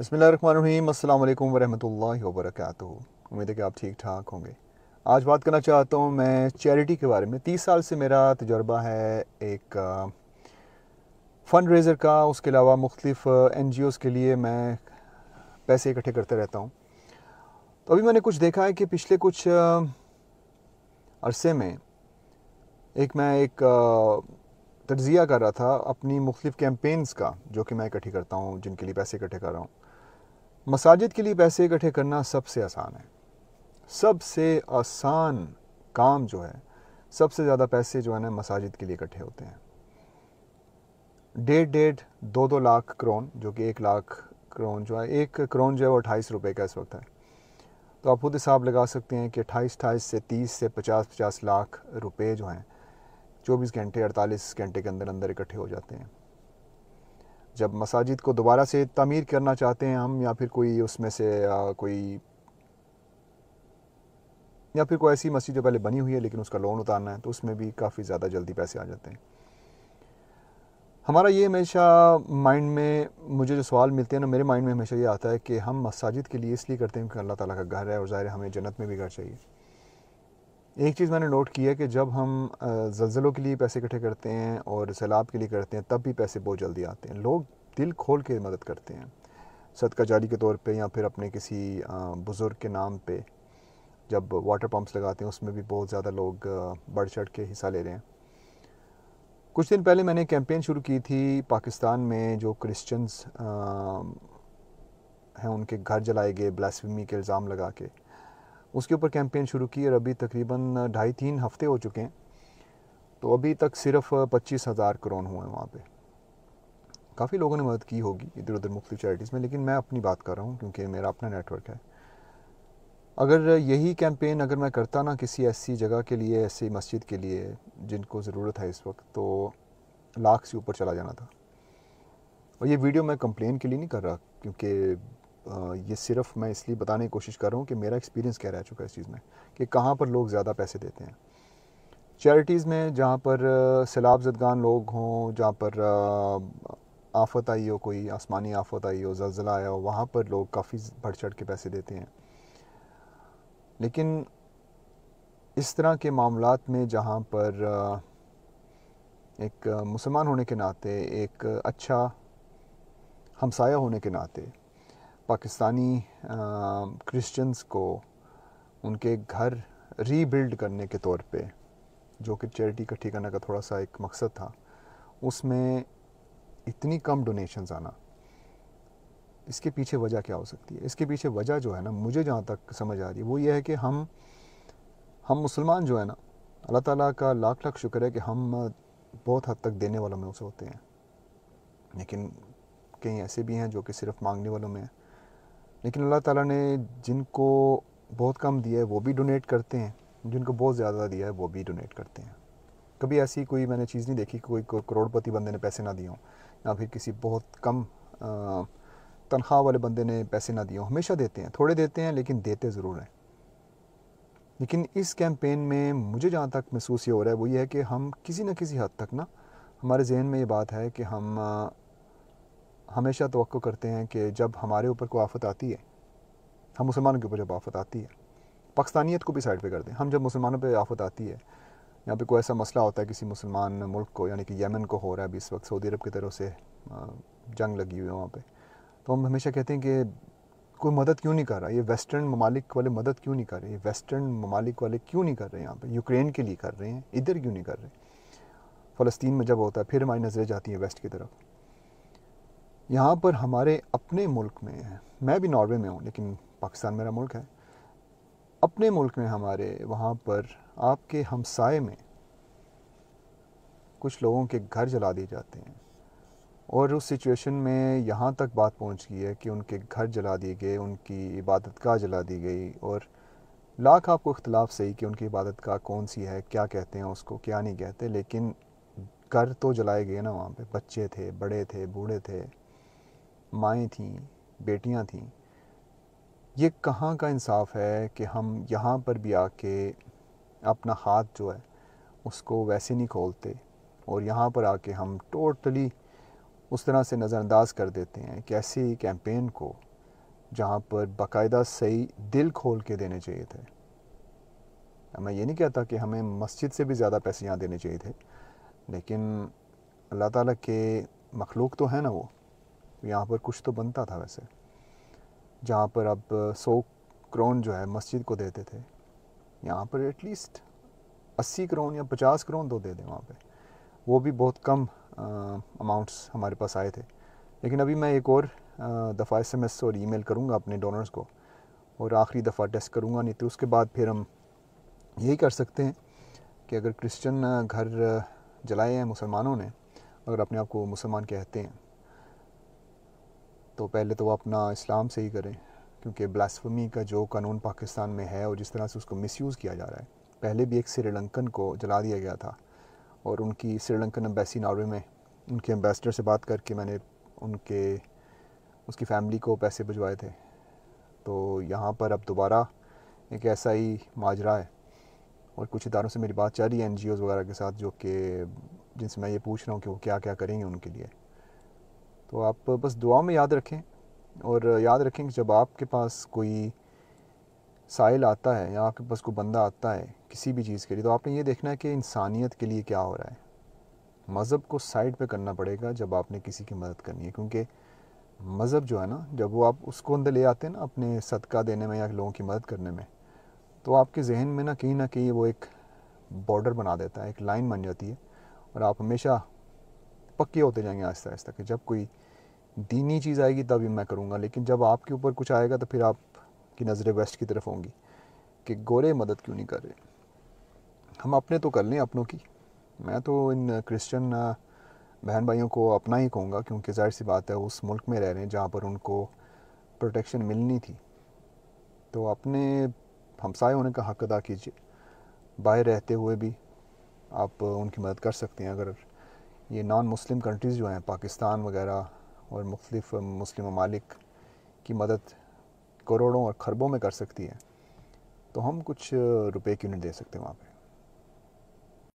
बिस्मिल्लाहिर्रहमानिर्रहीम। अस्सलाम वालेकुम वरहमतुल्लाहि वबरकातुहू। उम्मीद है कि आप ठीक ठाक होंगे। आज बात करना चाहता हूँ मैं चैरिटी के बारे में। 30 साल से मेरा तजर्बा है एक फ़ंड रेज़र का। उसके अलावा मुख्तलिफ़ NGOs के लिए मैं पैसे इकट्ठे करते रहता हूँ। तो अभी मैंने कुछ देखा है कि पिछले कुछ अरसे में मैं एक तज्ज़िया कर रहा था अपनी मुख्तलिफ़ कैंपेन्स का, जो कि मैं इकट्ठी करता हूँ, जिनके लिए पैसे इकट्ठे कर रहा हूँ। मसाजिद के लिए पैसे इकट्ठे करना सबसे आसान है। सबसे आसान काम जो है, सबसे ज़्यादा पैसे जो है ना मसाजिद के लिए इकट्ठे होते हैं। 1.5 2 लाख करोन, जो कि 1 लाख करोन जो है, 1 करोन जो है वो 28 रुपये का इस वक्त है। तो आप खुद हिसाब लगा सकते हैं कि 28 से 30 से 50 लाख रुपए जो हैं 24 घंटे 48 घंटे के अंदर अंदर इकट्ठे हो जाते हैं। जब मसाजिद को दोबारा से तामीर करना चाहते हैं हम, या फिर कोई ऐसी मस्जिद जो पहले बनी हुई है लेकिन उसका लोन उतारना है, तो उसमें भी काफ़ी ज़्यादा जल्दी पैसे आ जाते हैं। हमारा ये हमेशा माइंड में, मुझे जो सवाल मिलते हैं ना, मेरे माइंड में हमेशा ये आता है कि हम मसाजिद के लिए इसलिए करते हैं कि अल्लाह ताला का घर है, और ज़ाहिर है हमें जन्नत में भी घर चाहिए। एक चीज़ मैंने नोट की है कि जब हम ज़लज़लों के लिए पैसे इकट्ठे करते हैं और सैलाब के लिए करते हैं, तब भी पैसे बहुत जल्दी आते हैं। लोग दिल खोल के मदद करते हैं, सदका जारी के तौर पे, या फिर अपने किसी बुज़ुर्ग के नाम पे। जब वाटर पंप्स लगाते हैं उसमें भी बहुत ज़्यादा लोग बढ़ चढ़ के हिस्सा ले रहे हैं। कुछ दिन पहले मैंने कैंपेन शुरू की थी पाकिस्तान में। जो क्रिश्चियंस हैं उनके घर जलाए गए ब्लास्फेमी के इल्ज़ाम लगा के, उसके ऊपर कैंपेन शुरू की, और अभी तकरीबन 2.5 3 हफ्ते हो चुके हैं। तो अभी तक सिर्फ 25,000 करोड़ हुए हैं वहाँ पे। काफ़ी लोगों ने मदद की होगी इधर उधर मुख्तलिफ चैरिटीज़ में, लेकिन मैं अपनी बात कर रहा हूँ क्योंकि मेरा अपना नेटवर्क है। अगर यही कैंपेन अगर मैं करता ना किसी ऐसी जगह के लिए, ऐसी मस्जिद के लिए जिनको ज़रूरत है इस वक्त, तो लाख से ऊपर चला जाना था। और ये वीडियो मैं कंप्लेन के लिए नहीं कर रहा, क्योंकि ये सिर्फ मैं इसलिए बताने की कोशिश कर रहा हूँ कि मेरा एक्सपीरियंस क्या रह चुका है इस चीज़ में, कि कहाँ पर लोग ज़्यादा पैसे देते हैं। चैरिटीज़ में जहाँ पर सैलाब ज़दगान लोग हों, जहाँ पर आफत आई हो, कोई आसमानी आफत आई हो, ज़लज़ला आया हो, वहाँ पर लोग काफ़ी बढ़ चढ़ के पैसे देते हैं। लेकिन इस तरह के मामलात में जहाँ पर एक मुसलमान होने के नाते, एक अच्छा हमसाया होने के नाते, पाकिस्तानी क्रिश्चियंस को उनके घर रीबिल्ड करने के तौर पे, जो कि चैरिटी इकट्ठी करने का थोड़ा सा एक मकसद था, उसमें इतनी कम डोनेशंस आना, इसके पीछे वजह क्या हो सकती है? इसके पीछे वजह जो है ना, मुझे जहाँ तक समझ आ रही है वो ये है कि हम मुसलमान जो है ना, अल्लाह ताला का लाख लाख शुक्र है कि हम बहुत हद तक देने वालों में उसे होते हैं। लेकिन कई ऐसे भी हैं जो कि सिर्फ मांगने वालों में हैं। लेकिन अल्लाह ताला ने जिनको बहुत कम दिया है वो भी डोनेट करते हैं, जिनको बहुत ज़्यादा दिया है वो भी डोनेट करते हैं। कभी ऐसी कोई मैंने चीज़ नहीं देखी कि कोई करोड़पति बंदे ने पैसे ना दिए हों, या फिर किसी बहुत कम तनख्वाह वाले बंदे ने पैसे ना दिए हों। हमेशा देते हैं, थोड़े देते हैं लेकिन देते ज़रूर हैं। लेकिन इस कैंपेन में मुझे जहाँ तक महसूस ये हो रहा है वो ये है कि हम किसी न किसी हद तक ना, हमारे जहन में ये बात है कि हम हमेशा तवक्को करते हैं कि जब हमारे ऊपर कोई आफत आती है, हम मुसलमानों के ऊपर जब आफत आती है, पाकिस्तानियत को भी साइड पे कर दें, हम जब मुसलमानों पे आफत आती है, यहाँ पे कोई ऐसा मसला होता है किसी मुसलमान मुल्क को, यानी कि यमन को हो रहा है अभी इस वक्त, सऊदी अरब की तरफ से जंग लगी हुई है वहाँ पे, तो हम हमेशा कहते हैं कि कोई मदद क्यों नहीं कर रहा, ये वेस्टर्न ममालिक वाले मदद क्यों नहीं कर रहे, ये वेस्टर्न ममालिक वाले क्यों नहीं कर रहे, यहाँ पे यूक्रेन के लिए कर रहे हैं, इधर क्यों नहीं कर रहे। फ़लस्तीन में जब होता है फिर हमारी नज़रें जाती हैं वेस्ट की तरफ। यहाँ पर हमारे अपने मुल्क में, मैं भी नॉर्वे में हूँ लेकिन पाकिस्तान मेरा मुल्क है, अपने मुल्क में हमारे वहाँ पर आपके हमसाए में कुछ लोगों के घर जला दिए जाते हैं, और उस सिचुएशन में यहाँ तक बात पहुँच गई है कि उनके घर जला दिए गए, उनकी इबादतगाह जला दी गई। और लाख आपको इख्तलाफ सही कि उनकी इबादतगाह कौन सी है, क्या कहते हैं उसको, क्या नहीं कहते, लेकिन घर तो जलाए गए ना। वहाँ पे बच्चे थे, बड़े थे, बूढ़े थे, माएँ थीं, बेटियाँ थीं। ये कहाँ का इंसाफ है कि हम यहाँ पर भी आके अपना हाथ जो है उसको वैसे नहीं खोलते, और यहाँ पर आके हम टोटली उस तरह से नज़रअंदाज कर देते हैं कि ऐसी कैंपेन को जहाँ पर बाकायदा सही दिल खोल के देने चाहिए थे। मैं ये नहीं कहता कि हमें मस्जिद से भी ज़्यादा पैसे यहाँ देने चाहिए थे, लेकिन अल्लाह ताला के मखलूक तो है ना वो, यहाँ पर कुछ तो बनता था वैसे। जहाँ पर अब 100 करोड़ जो है मस्जिद को देते थे, यहाँ पर एटलीस्ट 80 करोड़ या 50 करोड़ तो दे दें वहाँ पे। वो भी बहुत कम अमाउंट्स हमारे पास आए थे। लेकिन अभी मैं एक और दफ़ा SMS और ईमेल करूँगा अपने डोनर्स को, और आखिरी दफ़ा टेस्ट करूँगा, नहीं तो उसके बाद फिर हम यही कर सकते हैं कि अगर क्रिश्चियन घर जलाए हैं मुसलमानों ने, अगर अपने आप को मुसलमान कहते हैं, तो पहले तो वो अपना इस्लाम से ही करें, क्योंकि ब्लास्फेमी का जो कानून पाकिस्तान में है और जिस तरह से उसको मिसयूज़ किया जा रहा है। पहले भी एक श्रीलंकन को जला दिया गया था, और उनकी श्रीलंकन एम्बेसी नॉर्वे में उनके एम्बेसडर से बात करके मैंने उसकी फैमिली को पैसे भिजवाए थे। तो यहाँ पर अब दोबारा एक ऐसा ही माजरा है, और कुछ इदारों से मेरी बात चल रही है NGOs वगैरह के साथ, जो कि जिनसे मैं ये पूछ रहा हूँ कि वो क्या क्या करेंगे उनके लिए। तो आप बस दुआ में याद रखें, और याद रखें कि जब आपके पास कोई साइल आता है या आपके पास कोई बंदा आता है किसी भी चीज़ के लिए, तो आपने ये देखना है कि इंसानियत के लिए क्या हो रहा है। मज़हब को साइड पे करना पड़ेगा जब आपने किसी की मदद करनी है, क्योंकि मज़हब जो है ना, जब वो आप उसको अंदर ले आते हैं ना अपने सदका देने में या लोगों की मदद करने में, तो आपके जहन में ना कहीं वो एक बॉर्डर बना देता है, एक लाइन बन जाती है, और आप हमेशा पक्के होते जाएंगे आहिस्ता आहिस्ता कि जब कोई दीनी चीज़ आएगी तभी मैं करूँगा। लेकिन जब आपके ऊपर कुछ आएगा तो फिर आपकी नज़रें वेस्ट की तरफ होंगी कि गोरे मदद क्यों नहीं कर रहे। हम अपने तो कर लें अपनों की। मैं तो इन क्रिश्चियन बहन भाइयों को अपना ही कहूँगा, क्योंकि जाहिर सी बात है उस मुल्क में रह रहे हैं जहाँ पर उनको प्रोटेक्शन मिलनी थी। तो अपने हमसाए होने का हक़ अदा कीजिए। बाहर रहते हुए भी आप उनकी मदद कर सकते हैं। अगर ये नॉन मुस्लिम कंट्रीज़ जो हैं, पाकिस्तान वगैरह और मुख्तलिफ़ मुस्लिम ममालिक की मदद करोड़ों और खरबों में कर सकती है, तो हम कुछ रुपए क्यों नहीं दे सकते वहाँ पे।